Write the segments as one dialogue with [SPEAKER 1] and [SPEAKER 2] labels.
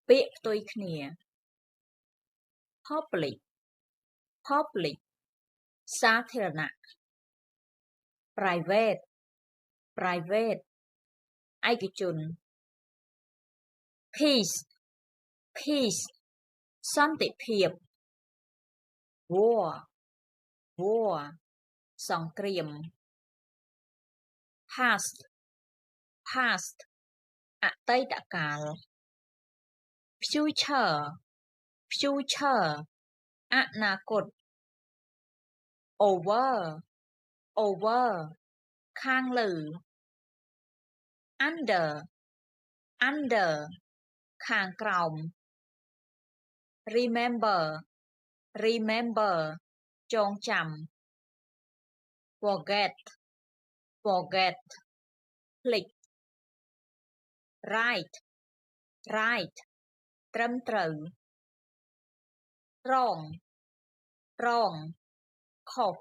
[SPEAKER 1] ពាក្យផ្ទុយគ្នា public public សាធារណៈ private private ឯកជន peace peace សន្តិភាព war war សង្គ្រាម past past អតីតកាល future future អនាគត over over ខាងលើ under under ខាងក្រោម remember remember ចងចាំ forget forget ភ្លេច right right ត្រឹមត្រូវ wrong wrong ខុស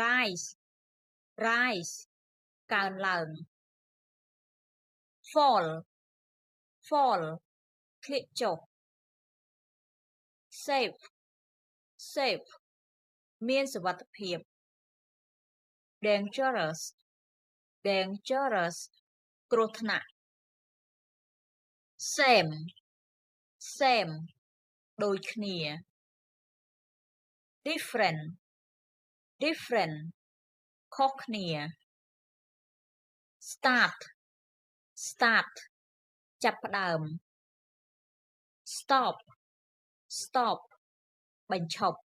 [SPEAKER 1] rise rise កើនឡើង fall fall ធ្លាក់ចុះ safe safe មានសុវត្ថិភាព dangerous dangerous គ្រោះថ្នាក់ same same ដូចគ្នា different different ខុសគ្នា start start ចាប់ផ្ដើម stop stop បញ្ឈប់